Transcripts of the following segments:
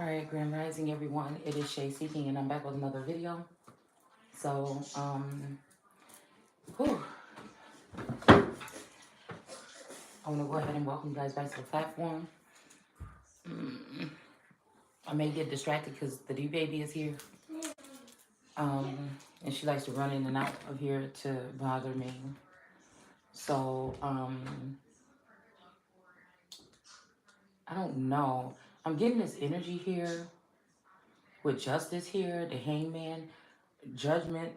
Alright, Grand Rising everyone. It is Shay Seeking and I'm back with another video. So, whew, I want to go ahead and welcome you guys back to the platform. I may get distracted because the D baby is here. And she likes to run in and out of here to bother me. So, I don't know. I'm getting this energy here with Justice here, the Hangman, Judgment,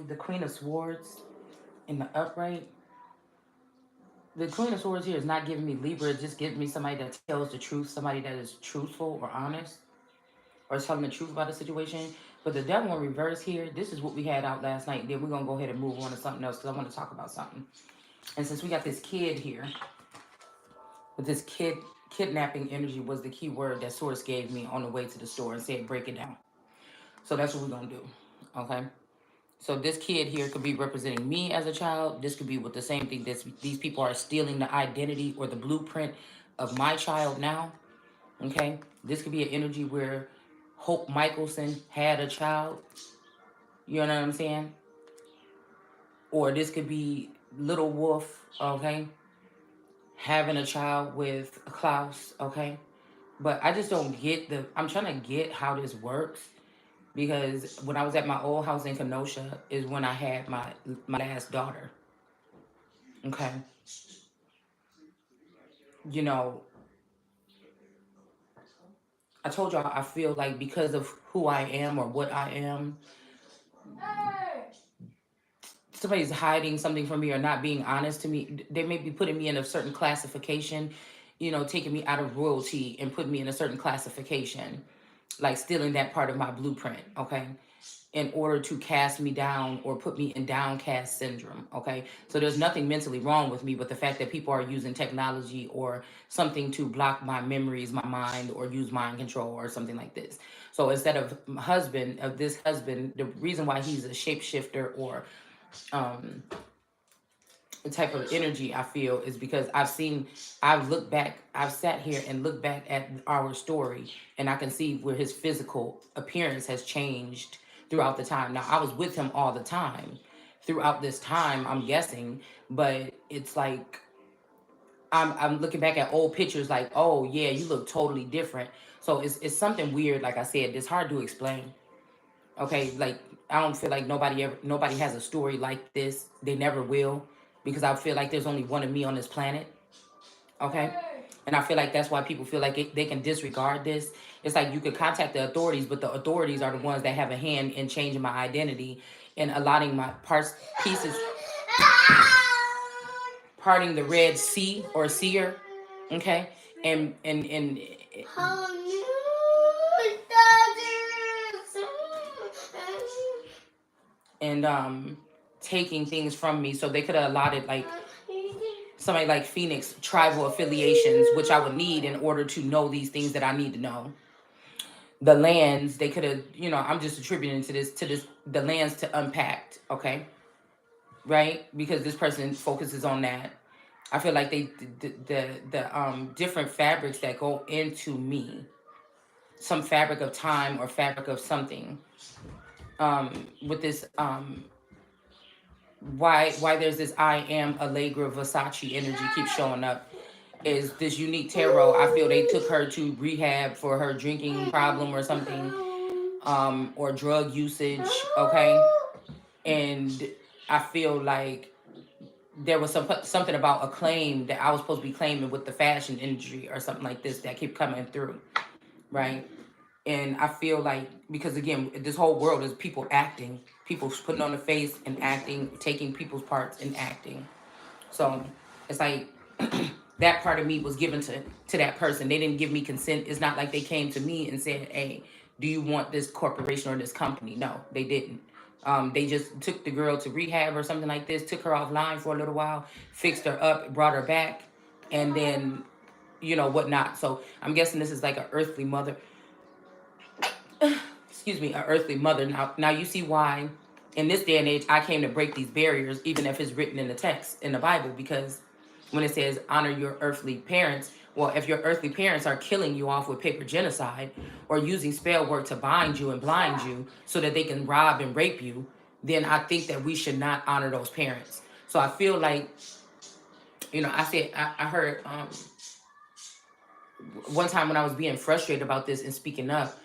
the Queen of Swords in the upright. The Queen of Swords here is not giving me Libra. It's just giving me somebody that tells the truth, somebody that is truthful or honest, or is telling the truth about the situation. But the Devil in reverse here, this is what we had out last night. Then we're going to go ahead and move on to something else because I want to talk about something. And since we got this kid here, with this kidnapping energy was the key word that Source gave me on the way to the store and said, break it down. So that's what we're going to do. Okay? So this kid here could be representing me as a child. This could be with the same thing. These people are stealing the identity or the blueprint of my child now. Okay? This could be an energy where Hope Michelson had a child. You know what I'm saying? Or this could be Little Wolf, okay? Having a child with Klaus, okay? But I just don't get I'm trying to get how this works. Because when I was at my old house in Kenosha is when I had my last daughter. Okay. You know, I told y'all I feel like because of who I am or what I am, somebody's hiding something from me or not being honest to me. They may be putting me in a certain classification, you know, taking me out of royalty and putting me in a certain classification, like stealing that part of my blueprint, okay? In order to cast me down or put me in downcast syndrome, okay? So there's nothing mentally wrong with me, but the fact that people are using technology or something to block my memories, my mind, or use mind control or something like this. So instead of this husband, the reason why he's a shapeshifter or the type of energy I feel is because I've looked back, I've sat here and looked back at our story and I can see where his physical appearance has changed throughout the time. Now, I was with him all the time throughout this time, I'm guessing, but it's like, I'm looking back at old pictures like, oh yeah, you look totally different. So it's something weird. Like I said, it's hard to explain. Okay, like I don't feel like nobody has a story like this. They never will, because I feel like there's only one of me on this planet. Okay, and I feel like that's why people feel like they can disregard this. It's like you could contact the authorities, but the authorities are the ones that have a hand in changing my identity and allotting my pieces, parting the Red Sea or seer. Okay, and and taking things from me, so they could have allotted like somebody like Phoenix tribal affiliations, which I would need in order to know these things that I need to know. The lands they could have, you know, I'm just attributing to this the lands to unpacked, okay, right? Because this person focuses on that. I feel like the different fabrics that go into me, some fabric of time or fabric of something, with this why there's this I am Allegra Versace energy keeps showing up is this unique tarot. I feel they took her to rehab for her drinking problem or something, or drug usage, okay? And I feel like there was something about a claim that I was supposed to be claiming with the fashion industry or something like this that kept coming through, right? And I feel like, because again, this whole world is people acting, people putting on the face and acting, taking people's parts and acting. So it's like that part of me was given to that person. They didn't give me consent. It's not like they came to me and said, hey, do you want this corporation or this company? No, they didn't. They just took the girl to rehab or something like this, took her offline for a little while, fixed her up, brought her back, and then, you know, whatnot. So I'm guessing this is like an earthly mother. Excuse me, an earthly mother. Now you see why in this day and age I came to break these barriers, even if it's written in the text in the Bible, because when it says honor your earthly parents. Well, if your earthly parents are killing you off with paper genocide or using spell work to bind you and blind you so that they can rob and rape you, then I think that we should not honor those parents. So I feel like, I heard one time when I was being frustrated about this and speaking up,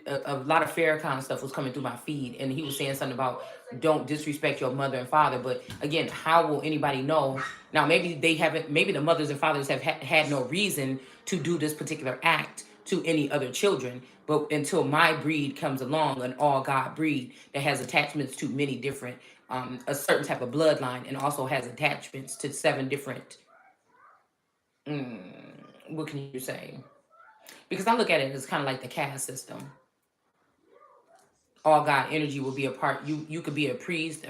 a lot of Farrakhan stuff was coming through my feed, and he was saying something about don't disrespect your mother and father. But again, how will anybody know? Now, maybe they haven't. Maybe the mothers and fathers have had no reason to do this particular act to any other children. But until my breed comes along, an all God breed that has attachments to many different, a certain type of bloodline, and also has attachments to 7 different. What can you say? Because I look at it as kind of like the caste system. All God energy will be a part. You could be a priest,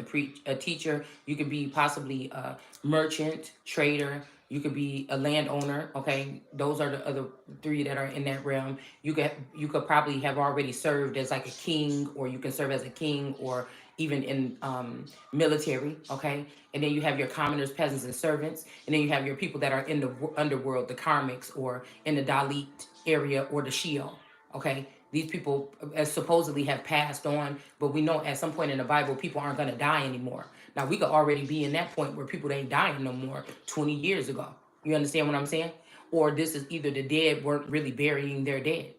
a teacher. You could be possibly a merchant, trader. You could be a landowner. Okay, those are the other 3 that are in that realm. You could probably have already served as like a king, or you can serve as a king, or even in military. Okay, and then you have your commoners, peasants, and servants, and then you have your people that are in the underworld, the karmics, or in the Dalit area, or the Sheol. Okay, these people supposedly have passed on, but we know at some point in the Bible, people aren't going to die anymore. Now, we could already be in that point where people ain't dying no more 20 years ago. You understand what I'm saying? Or this is either the dead weren't really burying their dead.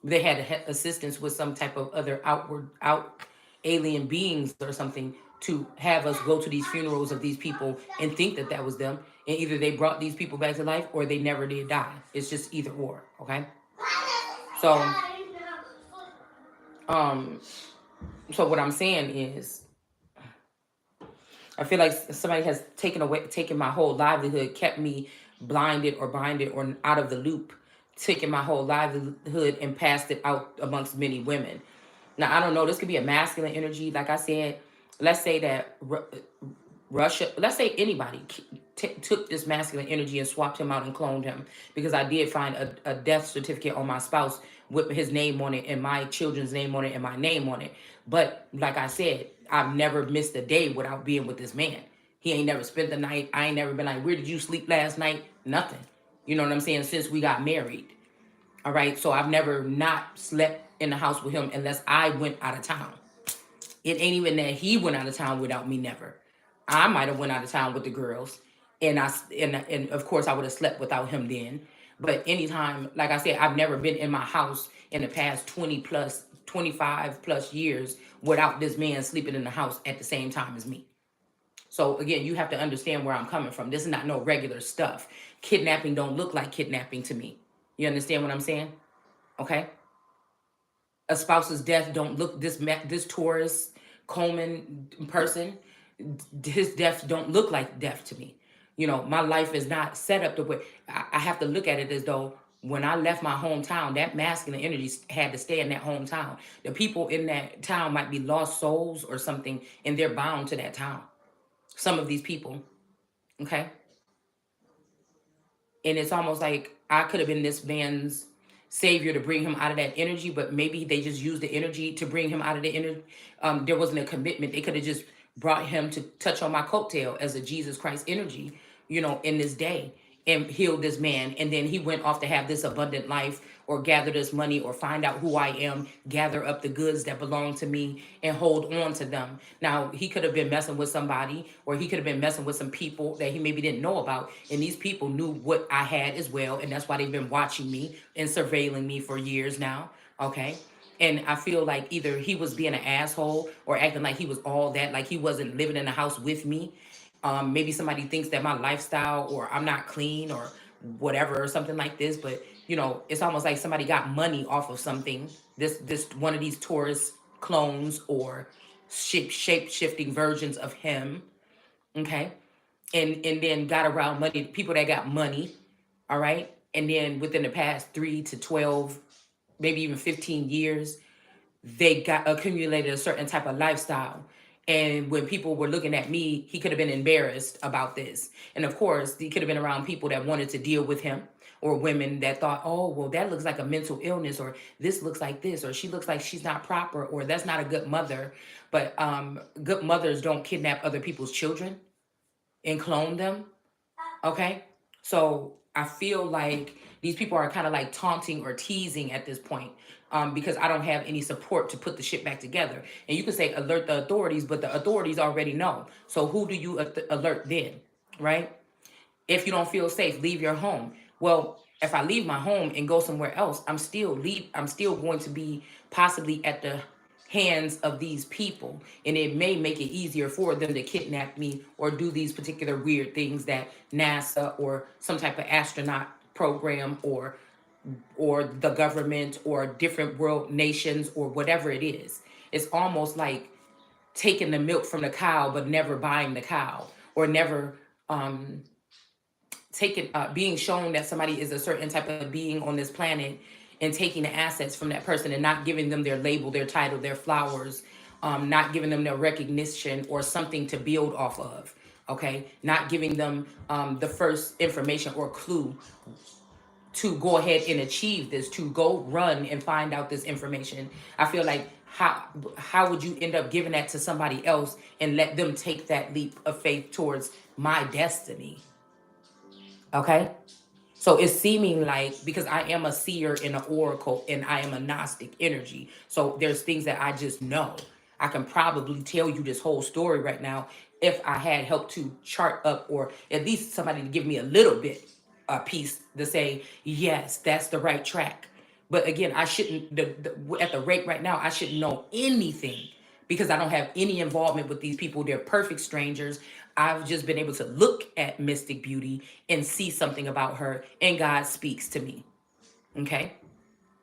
They had assistance with some type of other out alien beings or something to have us go to these funerals of these people and think that that was them. And either they brought these people back to life or they never did die. It's just either or, okay? So, um, so what I'm saying is, I feel like somebody has taken my whole livelihood, kept me blinded or binded or out of the loop, taken my whole livelihood and passed it out amongst many women. Now, I don't know, this could be a masculine energy. Like I said, let's say that Russia, let's say anybody took this masculine energy and swapped him out and cloned him, because I did find a death certificate on my spouse with his name on it and my children's name on it and my name on it. But like I said, I've never missed a day without being with this man. He ain't never spent the night. I ain't never been like, where did you sleep last night? Nothing. You know what I'm saying? Since we got married. All right. So I've never not slept in the house with him unless I went out of town. It ain't even that he went out of town without me, never. I might have went out of town with the girls, and and of course I would have slept without him then. But anytime, like I said, I've never been in my house in the past 25 plus years without this man sleeping in the house at the same time as me. So again, you have to understand where I'm coming from. This is not no regular stuff. Kidnapping don't look like kidnapping to me. You understand what I'm saying? Okay. A spouse's death don't look this Taurus Coleman person. His death don't look like death to me. My life is not set up the way I have to look at it, as though when I left my hometown, that masculine energy had to stay in that hometown. The people in that town might be lost souls or something, and they're bound to that town. Some of these people, okay? And it's almost like I could have been this man's savior to bring him out of that energy, but maybe they just used the energy to bring him out of the energy. There wasn't a commitment. They could have just brought him to touch on my coattail as a Jesus Christ energy, in this day, and healed this man. And then he went off to have this abundant life, or gather this money, or find out who I am, gather up the goods that belong to me and hold on to them. Now, he could have been messing with somebody, or he could have been messing with some people that he maybe didn't know about. And these people knew what I had as well. And that's why they've been watching me and surveilling me for years now. Okay. And I feel like either he was being an asshole or acting like he was all that, like he wasn't living in the house with me. Maybe somebody thinks that my lifestyle, or I'm not clean, or whatever, or something like this. But it's almost like somebody got money off of something. This one of these Taurus clones, or shape shifting versions of him. Okay, and then got around money, people that got money. All right, and then within the past 3 to 12, maybe even 15 years, they got accumulated a certain type of lifestyle. And when people were looking at me, he could have been embarrassed about this. And of course, he could have been around people that wanted to deal with him, or women that thought, oh, well, that looks like a mental illness, or this looks like this, or she looks like she's not proper, or that's not a good mother. But good mothers don't kidnap other people's children and clone them. Okay. So I feel like these people are kind of like taunting or teasing at this point, because I don't have any support to put the shit back together. And you can say alert the authorities, but the authorities already know. So who do you alert then? Right? If you don't feel safe, leave your home. Well, if I leave my home and go somewhere else, I'm still going to be possibly at the hands of these people, and it may make it easier for them to kidnap me or do these particular weird things that NASA or some type of astronaut program or the government or different world nations or whatever it is. It's almost like taking the milk from the cow but never buying the cow, or never um taking being shown that somebody is a certain type of being on this planet, and taking the assets from that person and not giving them their label, their title, their flowers, not giving them their recognition or something to build off of. Okay, not giving them the first information or clue to go ahead and achieve this, to go run and find out this information. I feel like how would you end up giving that to somebody else and let them take that leap of faith towards my destiny? Okay. So it's seeming like, because I am a seer and an oracle and I am a Gnostic energy. So there's things that I just know. I can probably tell you this whole story right now if I had help to chart up, or at least somebody to give me a little bit a piece to say, yes, that's the right track. But again, I shouldn't, at the rate right now, I shouldn't know anything because I don't have any involvement with these people. They're perfect strangers. I've just been able to look at Mystic Beauty and see something about her, and God speaks to me. Okay?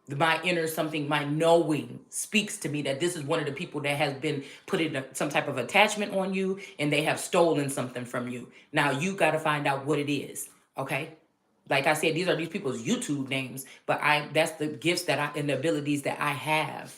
My inner something, my knowing speaks to me that this is one of the people that has been putting some type of attachment on you, and they have stolen something from you. Now you got to find out what it is. Okay? Like I said, these are these people's YouTube names, but I that's the gifts that I and the abilities that I have.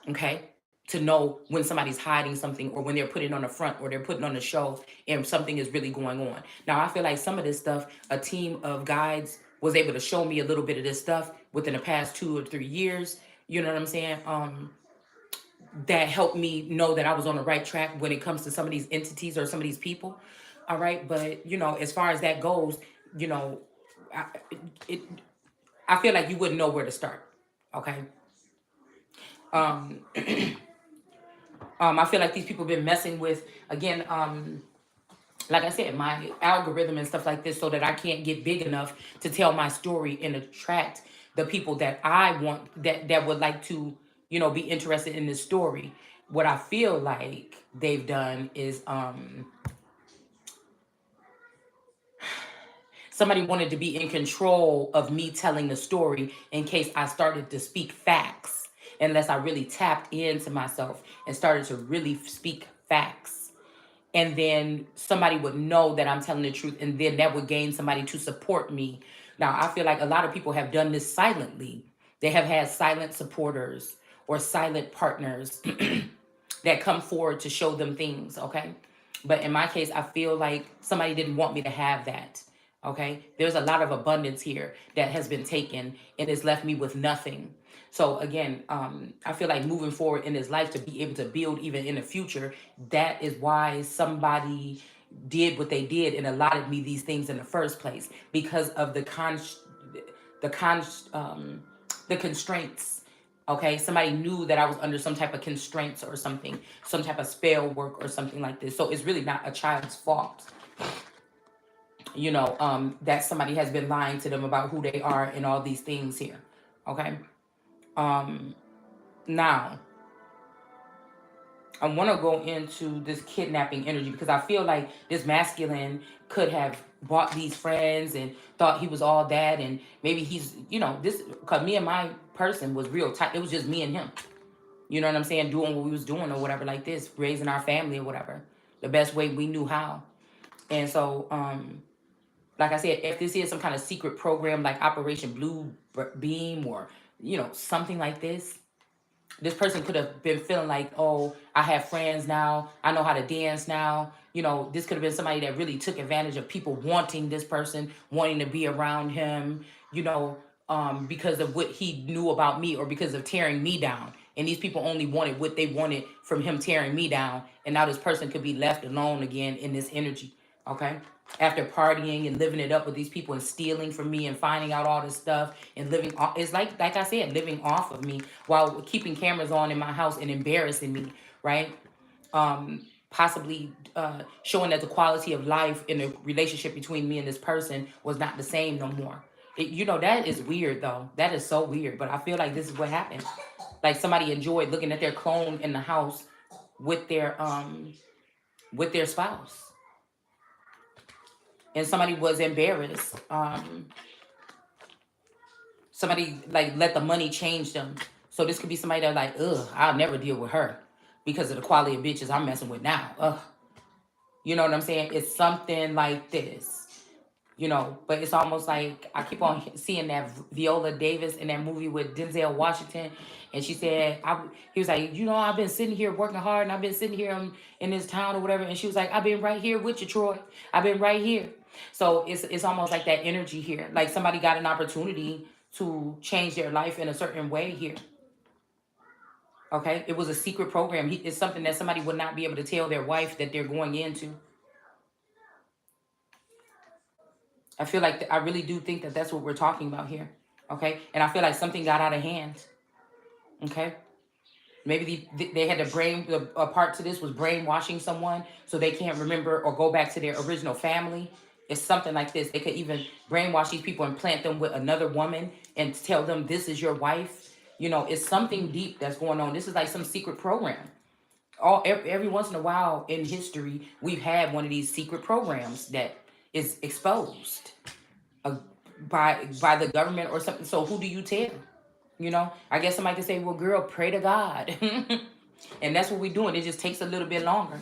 Okay, to know when somebody's hiding something, or when they're putting on the front, or they're putting on the show and something is really going on. Now I feel like some of this stuff, a team of guides was able to show me a little bit of this stuff within the past 2 or 3 years. You know what I'm saying? That helped me know that I was on the right track when it comes to some of these entities or some of these people. All right, but as far as that goes, you know I, it I feel like you wouldn't know where to start. Okay. um I feel like these people have been messing with, again, like I said, my algorithm and stuff like this, so that I can't get big enough to tell my story and attract the people that I want, that would like to, be interested in this story. What I feel like they've done is, somebody wanted to be in control of me telling the story in case I started to speak facts, unless I really tapped into myself and started to really speak facts. And then somebody would know that I'm telling the truth, and then that would gain somebody to support me. Now, I feel like a lot of people have done this silently. They have had silent supporters or silent partners that come forward to show them things, okay? But in my case, I feel like somebody didn't want me to have that, okay? There's a lot of abundance here that has been taken and has left me with nothing. So again, I feel like moving forward in this life, to be able to build even in the future, that is why somebody did what they did and allotted me these things in the first place, because of the con the constraints. Okay, somebody knew that I was under some type of constraints or something, some type of spell work or something like this. So it's really not a child's fault, that somebody has been lying to them about who they are and all these things here. Okay. Now I want to go into this kidnapping energy, because I feel like this masculine could have bought these friends and thought he was all that, and maybe he's, this, because me and my person was real tight. It was just me and him. You know what I'm saying? Doing what we was doing or whatever, like this, raising our family or whatever, the best way we knew how. And so, like I said, if this is some kind of secret program like Operation Blue Beam, or something like this person could have been feeling like, oh, I have friends now, I know how to dance now. This could have been somebody that really took advantage of people wanting this person, wanting to be around him, because of what he knew about me, or because of tearing me down. And these people only wanted what they wanted from him tearing me down. And now this person could be left alone again in this energy. Okay. after partying and living it up with these people and stealing from me and finding out all this stuff and living off, it's like I said, living off of me while keeping cameras on in my house and embarrassing me, right? Possibly showing that the quality of life in the relationship between me and this person was not the same no more. That is weird though. That is so weird. But I feel like this is what happened. Like somebody enjoyed looking at their clone in the house with their spouse, and somebody was embarrassed. Somebody like let the money change them. So this could be somebody that like, ugh, I'll never deal with her because of the quality of bitches I'm messing with now. Ugh. You know what I'm saying? It's something like this, but it's almost like I keep on seeing that Viola Davis in that movie with Denzel Washington. And she said, he was like, I've been sitting here working hard and I've been sitting here in this town or whatever. And she was like, I've been right here with you, Troy. I've been right here. So it's almost like that energy here. Like somebody got an opportunity to change their life in a certain way here. Okay, it was a secret program. It's something that somebody would not be able to tell their wife that they're going into. I feel like I really do think that that's what we're talking about here. Okay, and I feel like something got out of hand. Okay, maybe they had a part to this was brainwashing someone so they can't remember or go back to their original family. It's something like this. They could even brainwash these people and plant them with another woman and tell them this is your wife. It's something deep that's going on. This is like some secret program. Every once in a while in history, we've had one of these secret programs that is exposed by the government or something. So who do you tell? I guess somebody could say, well, girl, pray to God. And that's what we're doing. It just takes a little bit longer.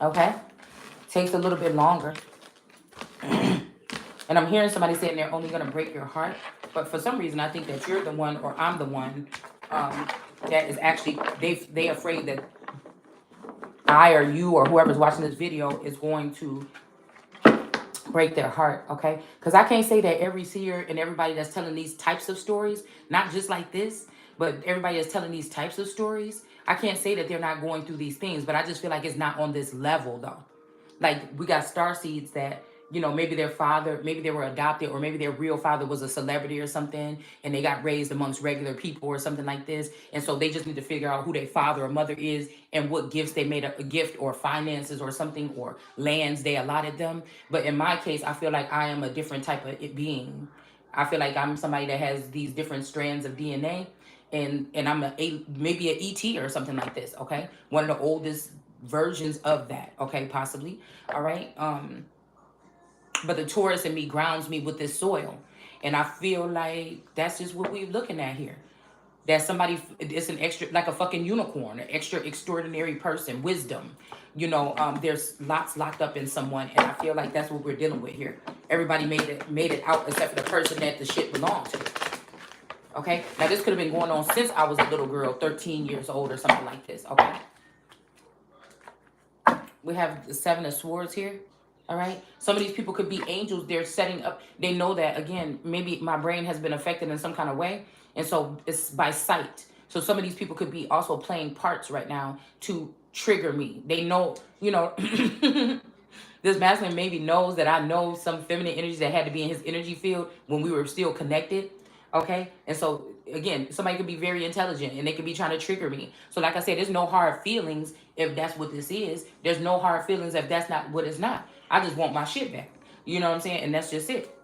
Okay? Takes a little bit longer. And I'm hearing somebody saying they're only going to break your heart. But for some reason, I think that you're the one or I'm the one that is actually, they're afraid that I or you or whoever's watching this video is going to break their heart, okay? Because I can't say that every seer and everybody that's telling these types of stories, not just like this, but everybody that's telling these types of stories, I can't say that they're not going through these things, but I just feel like it's not on this level, though. Like, we got star seeds that, maybe their father, maybe they were adopted, or maybe their real father was a celebrity or something, and they got raised amongst regular people or something like this. And so they just need to figure out who their father or mother is and what gifts they made a gift or finances or something or lands they allotted them. But in my case, I feel like I am a different type of being. I feel like I'm somebody that has these different strands of DNA, and I'm maybe an ET or something like this, okay? One of the oldest versions of that, okay, possibly. All right. But the Taurus in me grounds me with this soil. And I feel like that's just what we're looking at here. That somebody, it's an extra, like a fucking unicorn, an extra extraordinary person, wisdom. There's lots locked up in someone, and I feel like that's what we're dealing with here. Everybody made it out except for the person that the shit belonged to. Okay? Now, this could have been going on since I was a little girl, 13 years old or something like this. Okay? We have the Seven of Swords here. All right. Some of these people could be angels. They're setting up. They know that, again, maybe my brain has been affected in some kind of way. And so it's by sight. So some of these people could be also playing parts right now to trigger me. They know, this masculine maybe knows that I know some feminine energies that had to be in his energy field when we were still connected. Okay. And so, again, somebody could be very intelligent and they could be trying to trigger me. So like I said, there's no hard feelings if that's what this is. There's no hard feelings if that's not what it's not. I just want my shit back. You know what I'm saying? And that's just it.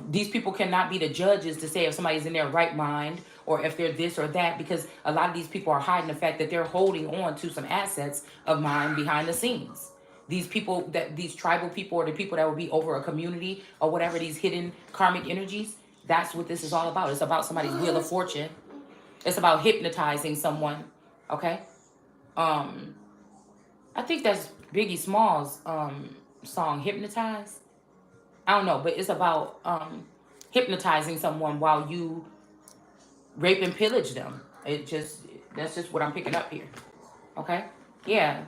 These people cannot be the judges to say if somebody's in their right mind or if they're this or that, because a lot of these people are hiding the fact that they're holding on to some assets of mine behind the scenes. These people, these tribal people or the people that will be over a community or whatever, these hidden karmic energies, that's what this is all about. It's about somebody's wheel of fortune. It's about hypnotizing someone. Okay? I think that's Biggie Smalls song, Hypnotize. I don't know, but it's about hypnotizing someone while you rape and pillage them. That's just what I'm picking up here. Okay? Yeah.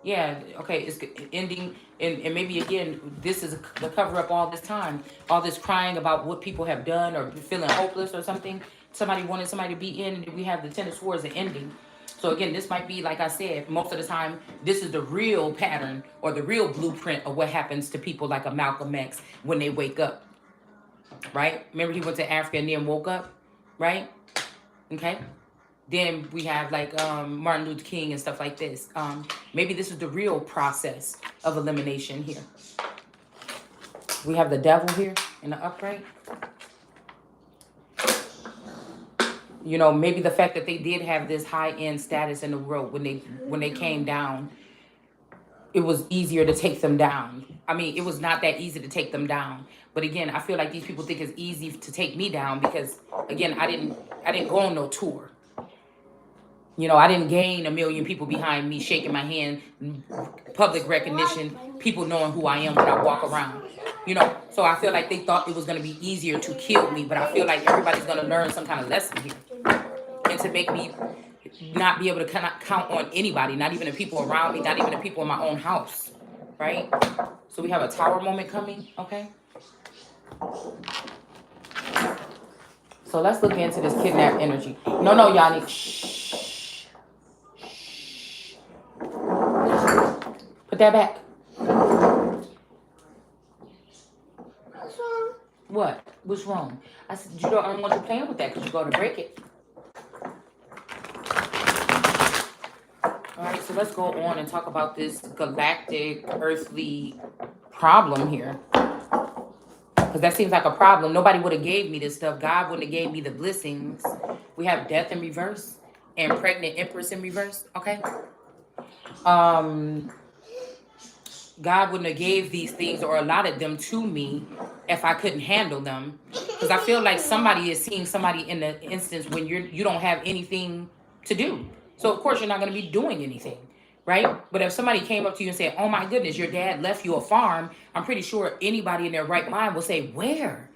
Okay, it's ending, and maybe again, this is the cover up all this time, all this crying about what people have done or feeling hopeless or something. Somebody wanted somebody to be in, and we have the Ten of Swords, the ending. So again, this might be, like I said, most of the time, this is the real pattern or the real blueprint of what happens to people like a Malcolm X when they wake up, right? Remember he went to Africa and then woke up, right? Okay. Then we have like Martin Luther King and stuff like this. Maybe this is the real process of elimination here. We have the devil here in the upright. You know, maybe the fact that they did have this high-end status in the world when they came down, it was easier to take them down. I mean, it was not that easy to take them down. But again, I feel like these people think it's easy to take me down because again, I didn't go on no tour. You know, I didn't gain 1 million people behind me shaking my hand, public recognition, people knowing who I am when I walk around. You know, so I feel like they thought it was going to be easier to kill me, but I feel like everybody's going to learn some kind of lesson here. And to make me not be able to count on anybody, not even the people around me, not even the people in my own house, right? So we have a tower moment coming, okay? So let's look into this kidnap energy. No, Yanni. Shh. Put that back. What's wrong? What? What's wrong? I said, I don't want you playing with that because you're going to break it. All right, so let's go on and talk about this galactic, earthly problem here. Because that seems like a problem. Nobody would have gave me this stuff. God wouldn't have gave me the blessings. We have death in reverse and pregnant empress in reverse, okay? God wouldn't have gave these things or allotted them to me if I couldn't handle them. Because I feel like somebody is seeing somebody in the instance when you don't have anything to do. So of course you're not going to be doing anything, right? But if somebody came up to you and said, oh my goodness, your dad left you a farm, I'm pretty sure anybody in their right mind will say, where?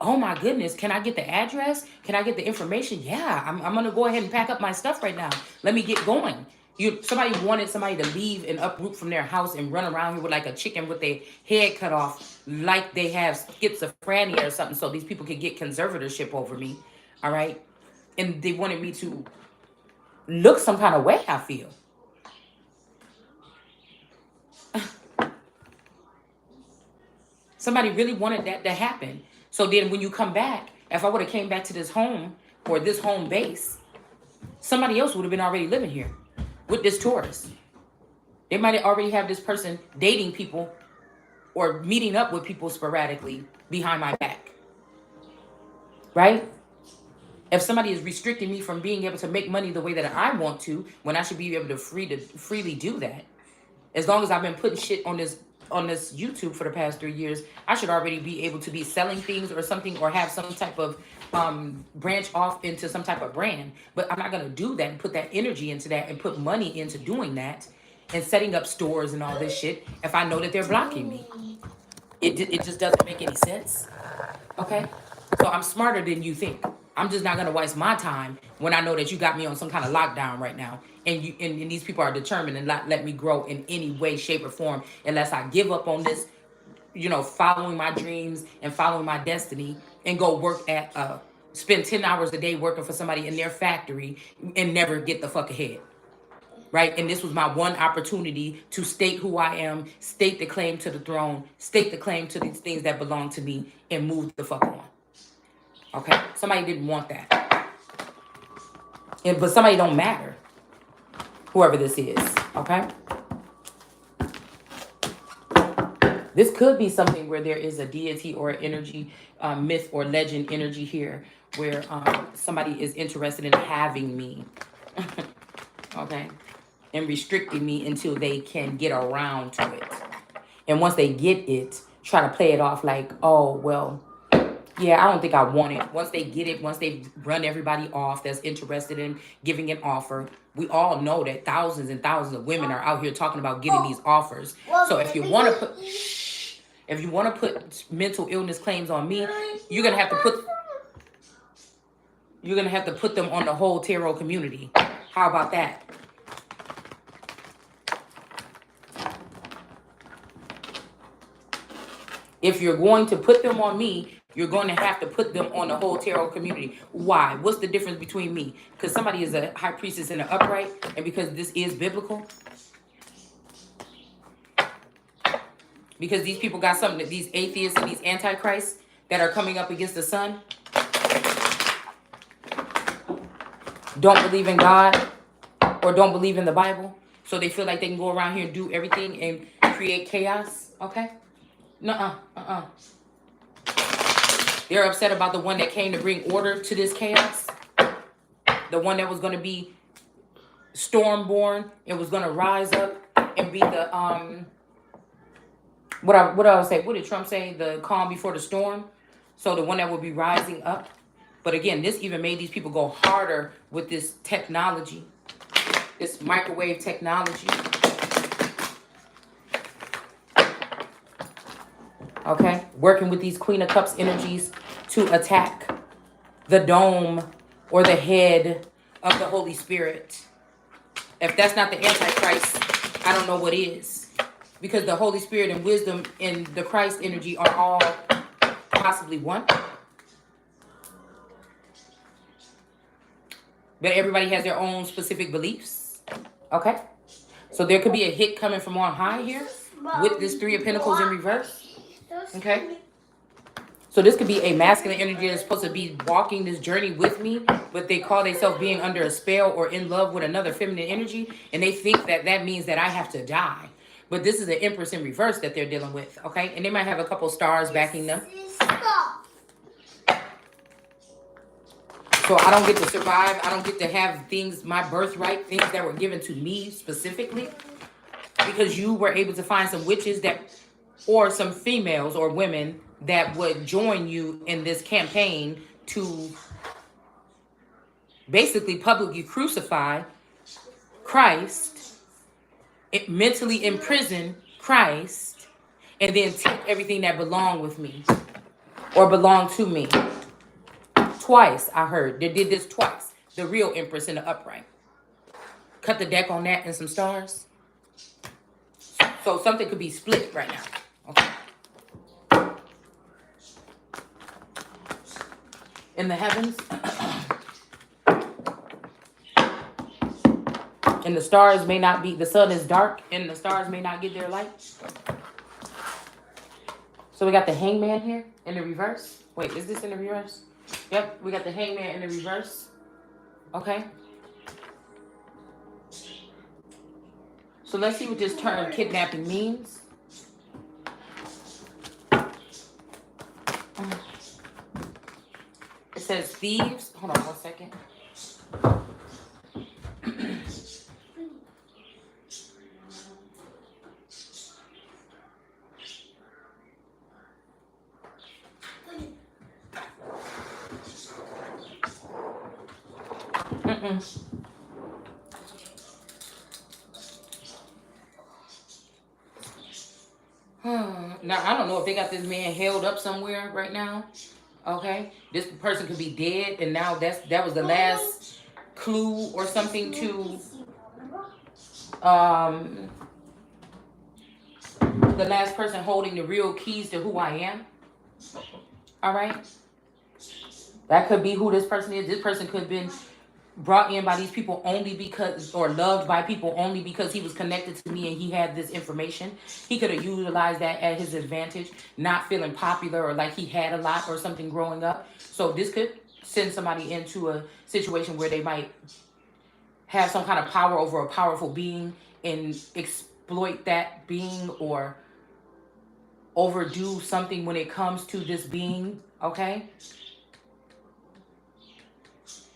Oh my goodness, can I get the address? Can I get the information? Yeah, I'm going to go ahead and pack up my stuff right now. Let me get going. Somebody wanted somebody to leave and uproot from their house and run around here with like a chicken with their head cut off, like they have schizophrenia or something, so these people could get conservatorship over me, all right? And they wanted me to look some kind of way, I feel. Somebody really wanted that to happen. So then when you come back, if I would have came back to this home or this home base, somebody else would have been already living here with this tourist. They might already have this person dating people or meeting up with people sporadically behind my back. Right? If somebody is restricting me from being able to make money the way that I want to, when I should be able to freely do that. As long as I've been putting shit on this YouTube for the past 3 years, I should already be able to be selling things or something, or have some type of branch off into some type of brand. But I'm not going to do that and put that energy into that and put money into doing that and setting up stores and all this shit if I know that they're blocking me. It just doesn't make any sense. Okay? So I'm smarter than you think. I'm just not going to waste my time when I know that you got me on some kind of lockdown right now. And these people are determined and not let me grow in any way, shape, or form unless I give up on this, following my dreams and following my destiny and go work at, spend 10 hours a day working for somebody in their factory and never get the fuck ahead. Right? And this was my one opportunity to state who I am, state the claim to the throne, state the claim to these things that belong to me, and move the fuck on. Okay? Somebody didn't want that. But somebody don't matter. Whoever this is. Okay? This could be something where there is a deity or energy, myth or legend energy here, where somebody is interested in having me. Okay? And restricting me until they can get around to it. And once they get it, try to play it off like, oh, well, yeah, I don't think I want it. Once they get it, once they run everybody off that's interested in giving an offer, we all know that thousands and thousands of women are out here talking about getting these offers. So if you want to put mental illness claims on me, you're gonna have to put them on the whole tarot community. How about that? If you're going to put them on me, You're going to have to put them on the whole tarot community. Why? What's the difference between me? Because somebody is a high priestess in the upright, and because this is biblical. Because these people got something that these atheists and these antichrists that are coming up against the sun don't believe in God or don't believe in the Bible. So they feel like they can go around here and do everything and create chaos. Okay? Nuh-uh. They're upset about the one that came to bring order to this chaos. The one that was going to be storm-born and was going to rise up and be the what I would say, what did Trump say? The calm before the storm. So the one that would be rising up. But again, this even made these people go harder with this technology, this microwave technology. Okay, working with these Queen of Cups energies to attack the dome or the head of the Holy Spirit. If that's not the Antichrist, I don't know what is. Because the Holy Spirit and wisdom and the Christ energy are all possibly one. But everybody has their own specific beliefs. Okay? So there could be a hit coming from on high here with this Three of Pentacles in reverse. Okay? So this could be a masculine energy that's supposed to be walking this journey with me, but they call themselves being under a spell or in love with another feminine energy, and they think that that means that I have to die. But this is an Empress in reverse that they're dealing with, okay? And they might have a couple stars backing them. So I don't get to survive. I don't get to have things, my birthright, things that were given to me specifically. Because you were able to find some witches that, or some females or women that would join you in this campaign to basically publicly crucify Christ, mentally imprison Christ, and then take everything that belonged with me or belonged to me. Twice, I heard. They did this twice. The real Empress in the upright. Cut the deck on that and some stars. So something could be split right now. Okay. In the heavens. And the stars may not be, the sun is dark and the stars may not get their light. So we got the Hangman here in the reverse. Wait, is this in the reverse? Yep, we got the Hangman in the reverse. Okay. So let's see what this term kidnapping means. It says thieves. Hold on 1 second. Now, I don't know if they got this man held up somewhere right now. Okay. This person could be dead, and now that was the last clue or something to the last person holding the real keys to who I am. All right. That could be who this person is. This person could have been brought in by these people only because, or loved by people only because he was connected to me and he had this information. He could have utilized that at his advantage, not feeling popular or like he had a lot or something growing up. So this could send somebody into a situation where they might have some kind of power over a powerful being and exploit that being or overdo something when it comes to this being, okay?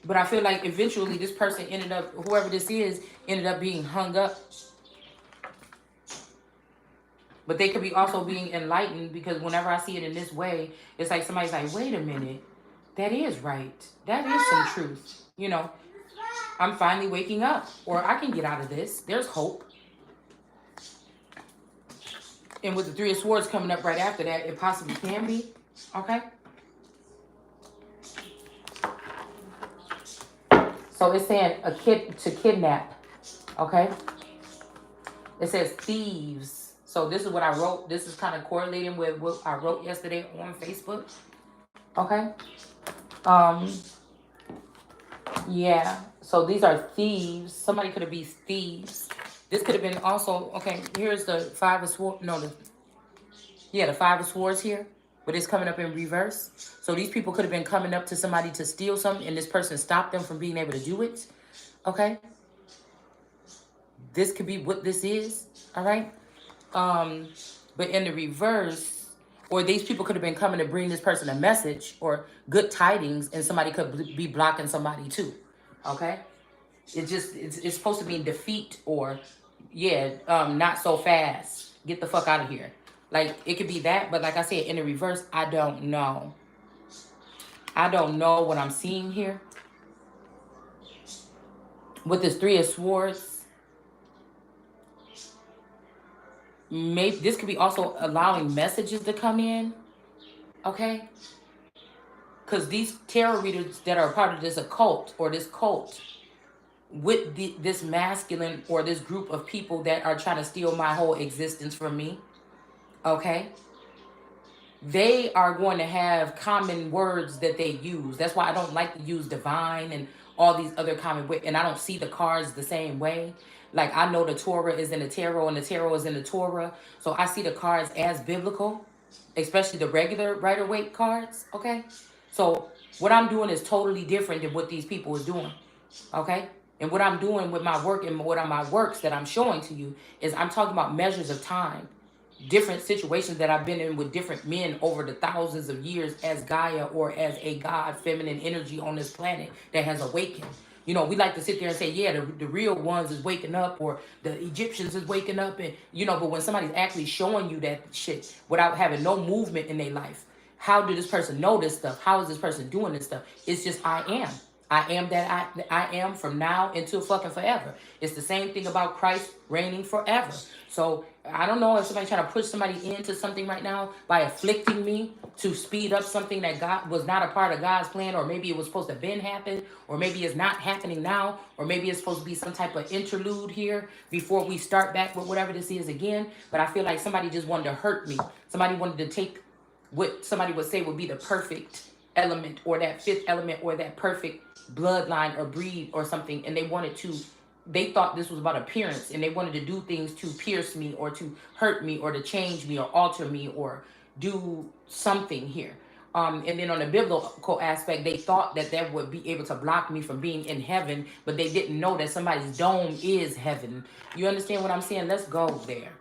But I feel like eventually this person ended up, whoever this is, ended up being hung up. But they could be also being enlightened, because whenever I see it in this way, it's like somebody's like, wait a minute, that is right. That is some truth. You know, I'm finally waking up, or I can get out of this. There's hope. And with the Three of Swords coming up right after that, it possibly can be. Okay? So it's saying a kid to kidnap. Okay? It says thieves. So this is what I wrote. This is kind of correlating with what I wrote yesterday on Facebook. Okay. Um, yeah. So these are thieves. Somebody could have been thieves. This could have been also, okay, here's the five of swords. No, the five of swords here. But it's coming up in reverse. So these people could have been coming up to somebody to steal something and this person stopped them from being able to do it. Okay. This could be what this is. All right. Um, but in the reverse, or these people could have been coming to bring this person a message or good tidings, and somebody could be blocking somebody too. Okay, it's supposed to be defeat or not so fast. Get the fuck out of here. Like it could be that, but like I said, in the reverse, I don't know. I don't know what I'm seeing here with this three of swords. Maybe this could be also allowing messages to come in. Okay, because these tarot readers that are part of this occult or this cult with this masculine or this group of people that are trying to steal my whole existence from me, okay, they are going to have common words that they use. That's why I don't like to use divine and all these other common words, and I don't see the cards the same way. Like I know the Torah is in the tarot and the tarot is in the Torah, so I see the cards as biblical, especially the regular Rider-Waite cards. Okay, so what I'm doing is totally different than what these people is doing. Okay, and what I'm doing with my work and what are my works that I'm showing to you is I'm talking about measures of time, different situations that I've been in with different men over the thousands of years as Gaia or as a God feminine energy on this planet that has awakened. You know, we like to sit there and say, yeah, the real ones is waking up or the Egyptians is waking up. And, you know, but when somebody's actually showing you that shit without having no movement in their life, how did this person know this stuff? How is this person doing this stuff? It's just I am. I am that I am from now until fucking forever. It's the same thing about Christ reigning forever. So I don't know if somebody's trying to push somebody into something right now by afflicting me to speed up something that God was not a part of God's plan, or maybe it was supposed to have been happen, or maybe it's not happening now, or maybe it's supposed to be some type of interlude here before we start back with whatever this is again. But I feel like somebody just wanted to hurt me. Somebody wanted to take what somebody would say would be the perfect element or that fifth element or that perfect bloodline or breed or something, and they thought this was about appearance and they wanted to do things to pierce me or to hurt me or to change me or alter me or do something here. And then on the biblical aspect, they thought that would be able to block me from being in heaven, but they didn't know that somebody's dome is heaven. You understand what I'm saying? Let's go there.